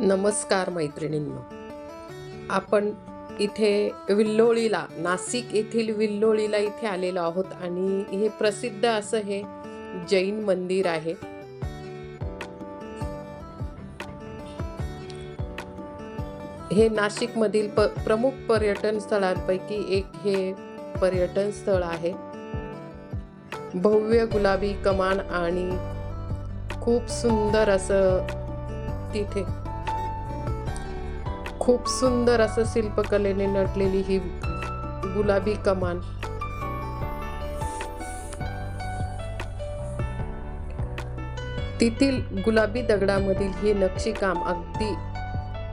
नमस्कार मैत्रिणींनो, आपण इथे विल्लोळीला, नाशिक येथील विल्लोळीला इथे आलेलो आहोत आणि हे प्रसिद्ध असं हे जैन मंदिर आहे. हे नाशिकमधील प्रमुख पर्यटन स्थळांपैकी एक हे पर्यटन स्थळ आहे. भव्य गुलाबी कमान आणि खूप सुंदर असं तिथे खूप सुंदर असं शिल्पकलेने नटलेली ही गुलाबी कमान. तेथील गुलाबी दगडामधील हे नक्षीकाम अगदी.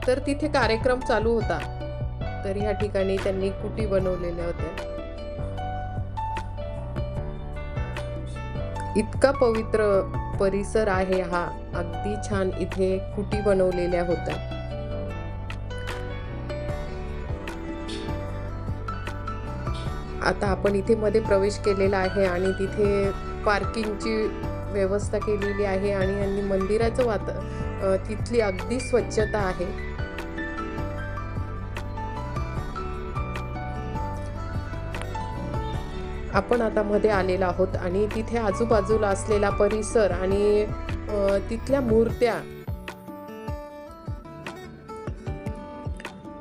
तर तिथे कार्यक्रम चालू होता, तर ह्या ठिकाणी त्यांनी कुटी बनवलेल्या होत्या. इतका पवित्र परिसर आहे हा. अगदी छान इथे कुटी बनवलेल्या होत्या. आता आपण इथे मध्ये प्रवेश केलेला आहे आणि तिथे पार्किंगची व्यवस्था केलेली आहे आणि मंदिराचं तिथली अगदी स्वच्छता आहे. आपण आता मध्ये आलेलो आहोत आणि तिथे आजूबाजूला असलेला परिसर आणि तिथल्या मूर्त्या.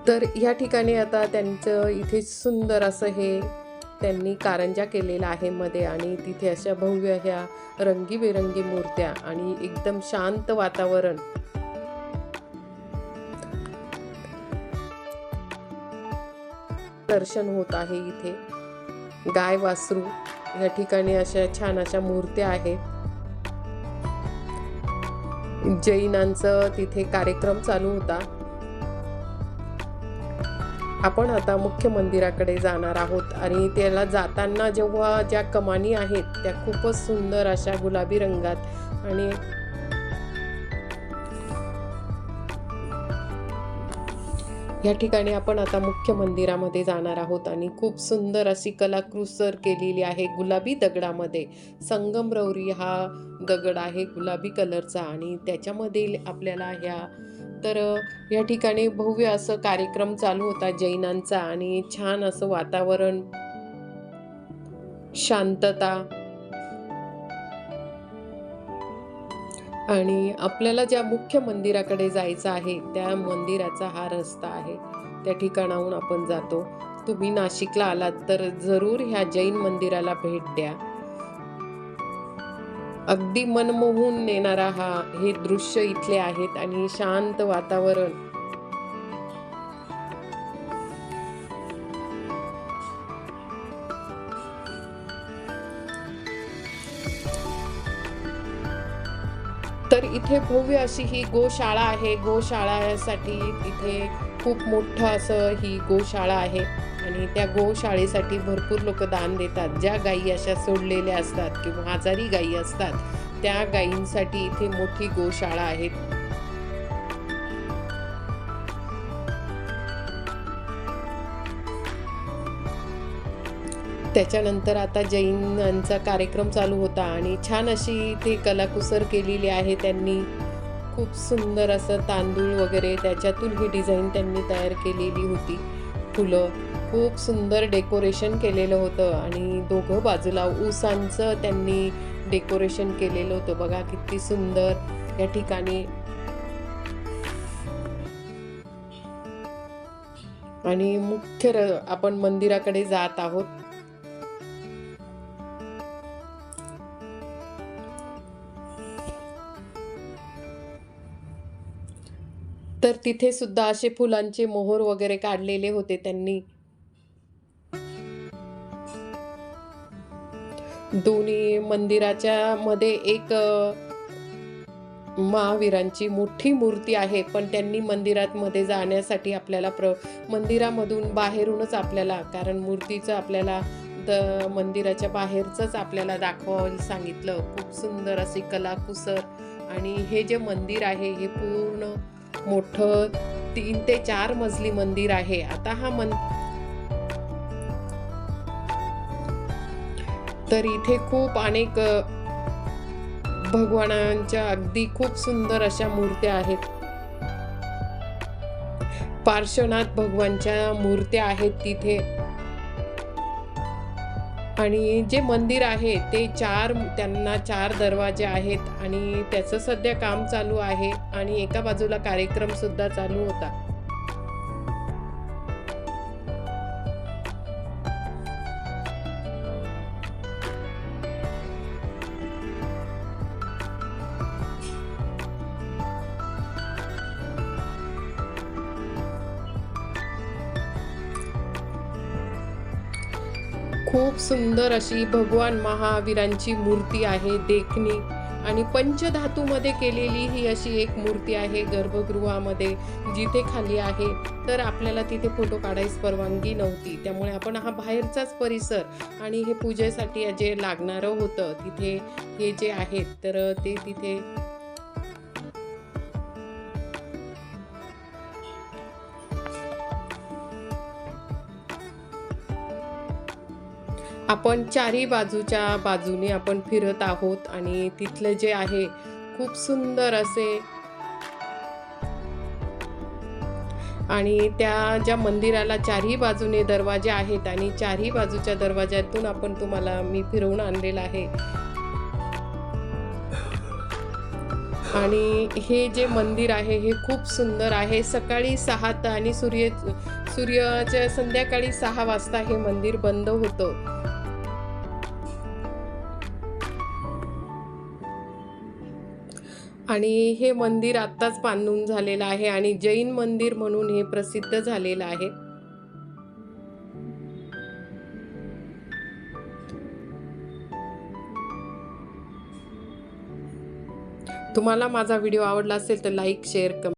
तर या ठिकाणी आता त्यांचं इथे सुंदर असं हे त्यांनी कारंजा केलेला आहे मध्ये आणि तिथे अशा भव्य ह्या रंगीबेरंगी मूर्त्या आणि एकदम शांत वातावरण. दर्शन होत आहे इथे. गाय वासरू या ठिकाणी अशा छान अशा मूर्त्या आहेत. जैनांचं तिथे कार्यक्रम चालू होता. आपण आता मुख्य मंदिराकडे जाणार आहोत आणि त्याला जाताना जेव्हा ज्या कमानी आहेत त्या खूपच सुंदर अशा गुलाबी रंगात आणि या ठिकाणी आपण आता मुख्य मंदिरामध्ये जाणार आहोत आणि खूप सुंदर अशी कलाकुसर केलेली आहे गुलाबी दगडामध्ये. संगमरवरी हा दगड आहे गुलाबी कलरचा आणि त्याच्यामध्ये आपल्याला तर या ठिकाणी भव्य असं कार्यक्रम चालू होता जैनांचा आणि छान असं वातावरण, शांतता. आणि आपल्याला ज्या मुख्य मंदिराकडे जायचं आहे त्या मंदिराचा हा रस्ता आहे. त्या ठिकाणाहून आपण जातो. तुम्ही नाशिकला आलात तर जरूर ह्या जैन मंदिराला भेट द्या. अगदी मनमोहून नेणारा हे दृश्य इथले आहेत आणि शांत वातावरण. तर इथे भव्य अशी ही गोशाळा आहे. गोशाळासाठी इथे खूप मोठं असं ही गोशाळा आहे आणि त्या गोशाळेसाठी भरपूर लोक दान देतात. ज्या गायी अशा सोडलेल्या असतात किंवा आजारी गायी असतात त्या गायींसाठी इथे मोठी गोशाळा आहे. त्याच्यानंतर आता जैनांचा कार्यक्रम चालू होता आणि छान अशी ते कलाकुसर केलेली आहे त्यांनी. खूप सुंदर असं तांदूळ वगैरे त्याच्यातून ही डिझाईन त्यांनी तयार केलेली होती. फुलं खूप सुंदर डेकोरेशन केलेलं होतं आणि दोघं बाजूला ऊसांचं त्यांनी डेकोरेशन केलेलं होतं. बघा किती सुंदर या ठिकाणी. आणि मुख्य आपण मंदिराकडे जात आहोत. तर तिथे सुद्धा असे फुलांचे मोहोर वगैरे काढलेले होते त्यांनी. दोन्ही मंदिराच्या मध्ये एक महावीरांची मोठी मूर्ती आहे, पण त्यांनी मंदिरात मध्ये जाण्यासाठी आपल्याला मंदिरामधून बाहेरूनच आपल्याला, कारण मूर्तीचं आपल्याला मंदिराच्या बाहेरच आपल्याला दाखवायला सांगितलं. खूप सुंदर अशी कलाकुसर. आणि हे जे मंदिर आहे हे पूर्ण मोठं 3 ते 4 मजली मंदिर आहे. आता तर इथे खूप अनेक भगवानांच्या अगदी खूप सुंदर अशा मूर्त्या आहेत. पार्श्वनाथ भगवानच्या मूर्त्या आहेत तिथे. आणि जे मंदिर आहे ते त्यांना 4 दरवाजे आहेत आणि त्याचं सध्या काम चालू आहे आणि एका बाजूला कार्यक्रम सुद्धा चालू होता. खूप सुंदर अशी भगवान महावीरांची मूर्ती आहे देखणी आणि पंचधातूमध्ये केलेली ही अशी एक मूर्ती आहे गर्भगृहामध्ये, जिथे खाली आहे. तर आपल्याला तिथे फोटो काढायस परवानगी नव्हती, त्यामुळे आपण हा बाहेरचाच परिसर आणि हे पूजेसाठी जे लागणारं होतं तिथे हे जे आहेत तर ते तिथे आपण चारी बाजूच्या बाजूने आपण फिरत आहोत आणि तिथलं जे आहे खूप सुंदर असे आणि त्या ज्या मंदिराला चारही बाजूने दरवाजे आहेत आणि चारही बाजूच्या दरवाज्यातून तुम्हाला मी फिरवून आणलेलं आहे. आणि हे जे मंदिर आहे हे खूप सुंदर आहे. सकाळी 6 आणि सूर्याच्या संध्याकाळी 6 वाजता हे मंदिर बंद होतं. आणि हे मंदिर आत्ताच बांधून झालेलं आहे आणि जैन मंदिर म्हणून हे प्रसिद्ध झालेलं आहे. तुम्हाला माझा व्हिडिओ आवडला असेल तर लाईक, शेअर, कमेंट